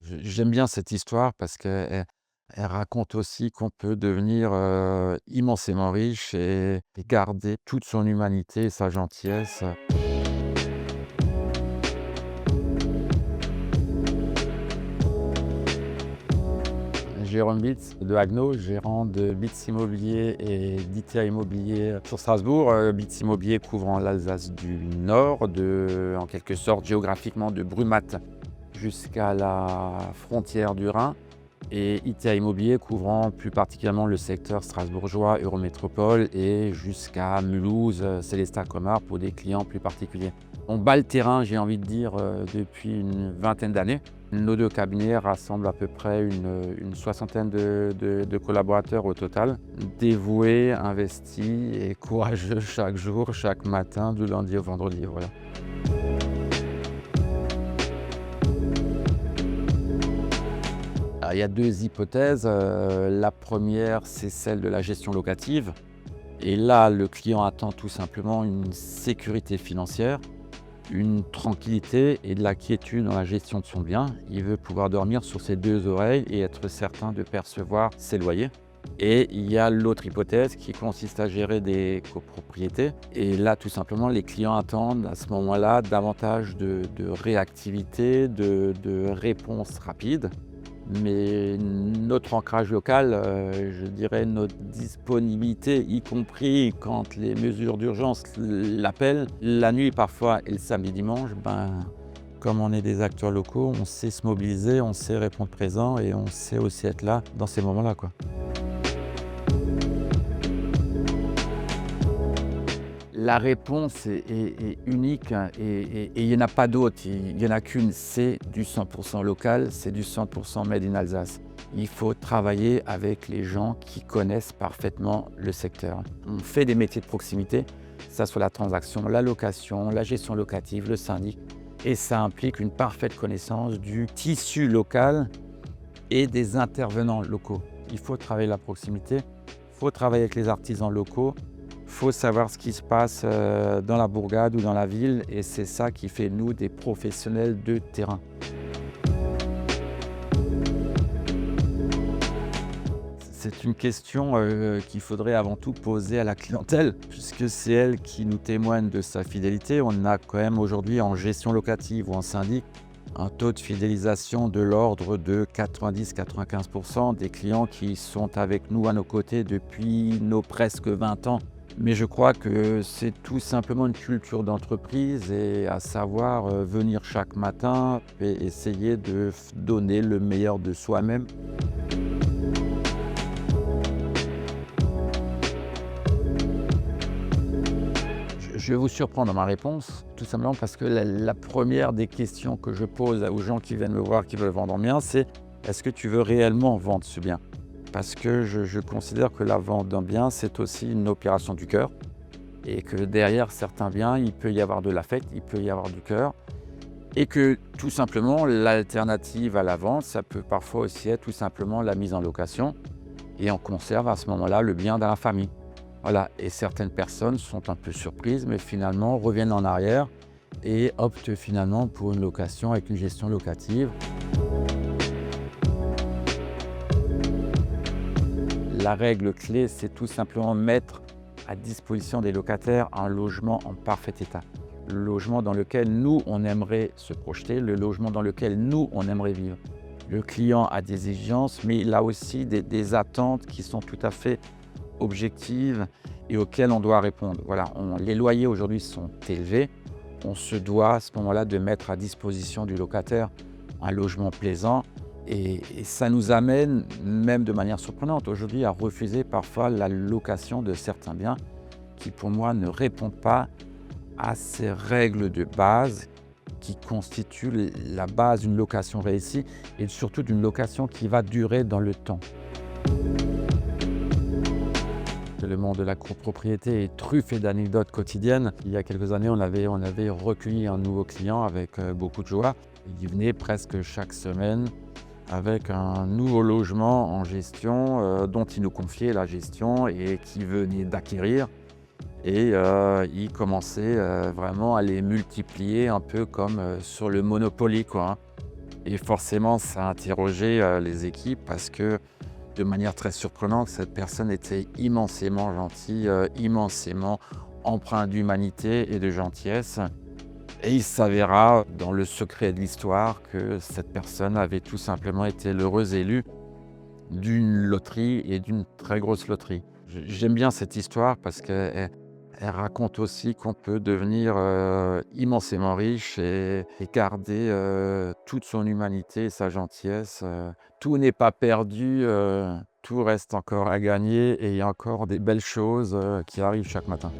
J'aime bien cette histoire parce qu'elle raconte aussi qu'on peut devenir, immensément riche et garder toute son humanité et sa gentillesse. Jérôme Bitz de Haguenau, gérant de Bitz Immobilier et d'ITA Immobilier sur Strasbourg. Bitz Immobilier couvrant l'Alsace du Nord, en quelque sorte géographiquement de Brumath jusqu'à la frontière du Rhin, et ITA Immobilier couvrant plus particulièrement le secteur strasbourgeois, Eurométropole et jusqu'à Mulhouse, Célestat-Comars pour des clients plus particuliers. On bat le terrain, j'ai envie de dire, depuis une vingtaine d'années. Nos 2 cabinets rassemblent à peu près une soixantaine de collaborateurs au total, dévoués, investis et courageux chaque jour, chaque matin, du lundi au vendredi, voilà. Alors, il y a 2 hypothèses. La première, c'est celle de la gestion locative et là, le client attend tout simplement une sécurité financière, une tranquillité et de la quiétude dans la gestion de son bien. Il veut pouvoir dormir sur ses 2 oreilles et être certain de percevoir ses loyers. Et il y a l'autre hypothèse qui consiste à gérer des copropriétés. Et là, tout simplement, les clients attendent à ce moment-là davantage de réactivité, de réponses rapides. Mais notre ancrage local, je dirais notre disponibilité, y compris quand les mesures d'urgence l'appellent, la nuit parfois et le samedi dimanche, comme on est des acteurs locaux, on sait se mobiliser, on sait répondre présent et on sait aussi être là dans ces moments-là, quoi. La réponse est unique, hein, et il n'y en a pas d'autre, il n'y en a qu'une, c'est du 100% local, c'est du 100% made in Alsace. Il faut travailler avec les gens qui connaissent parfaitement le secteur. On fait des métiers de proximité, que ça soit la transaction, la location, la gestion locative, le syndic, et ça implique une parfaite connaissance du tissu local et des intervenants locaux. Il faut travailler la proximité, il faut travailler avec les artisans locaux. Il faut savoir ce qui se passe dans la bourgade ou dans la ville et c'est ça qui fait nous des professionnels de terrain. C'est une question qu'il faudrait avant tout poser à la clientèle puisque c'est elle qui nous témoigne de sa fidélité. On a quand même aujourd'hui en gestion locative ou en syndic un taux de fidélisation de l'ordre de 90-95% des clients qui sont avec nous à nos côtés depuis nos presque 20 ans. Mais je crois que c'est tout simplement une culture d'entreprise et à savoir venir chaque matin et essayer de donner le meilleur de soi-même. Je vais vous surprendre dans ma réponse, tout simplement parce que la première des questions que je pose aux gens qui viennent me voir, qui veulent vendre un bien, c'est: est-ce que tu veux réellement vendre ce bien? Parce que je considère que la vente d'un bien, c'est aussi une opération du cœur et que derrière certains biens, il peut y avoir de l'affect, il peut y avoir du cœur et que tout simplement, l'alternative à la vente, ça peut parfois aussi être tout simplement la mise en location et on conserve à ce moment-là le bien dans la famille. Voilà, et certaines personnes sont un peu surprises, mais finalement reviennent en arrière et optent finalement pour une location avec une gestion locative. La règle clé, c'est tout simplement mettre à disposition des locataires un logement en parfait état. Le logement dans lequel nous, on aimerait se projeter, le logement dans lequel nous, on aimerait vivre. Le client a des exigences, mais il a aussi des attentes qui sont tout à fait objectives et auxquelles on doit répondre. Voilà, les loyers aujourd'hui sont élevés. On se doit à ce moment-là de mettre à disposition du locataire un logement plaisant. Et ça nous amène, même de manière surprenante aujourd'hui, à refuser parfois la location de certains biens qui, pour moi, ne répondent pas à ces règles de base qui constituent la base d'une location réussie et surtout d'une location qui va durer dans le temps. Le monde de la copropriété est truffé d'anecdotes quotidiennes. Il y a quelques années, on avait recueilli un nouveau client avec beaucoup de joie. Il venait presque chaque semaine avec un nouveau logement en gestion dont il nous confiait la gestion et qu'il venait d'acquérir. Et il commençait vraiment à les multiplier un peu comme sur le Monopoly, quoi, hein. Et forcément, ça a interrogé les équipes parce que, de manière très surprenante, cette personne était immensément gentille, immensément empreinte d'humanité et de gentillesse. Et il s'avéra, dans le secret de l'histoire, que cette personne avait tout simplement été l'heureux élu d'une loterie et d'une très grosse loterie. J'aime bien cette histoire parce qu'elle elle raconte aussi qu'on peut devenir immensément riche et garder toute son humanité et sa gentillesse. Tout n'est pas perdu, tout reste encore à gagner et il y a encore des belles choses qui arrivent chaque matin.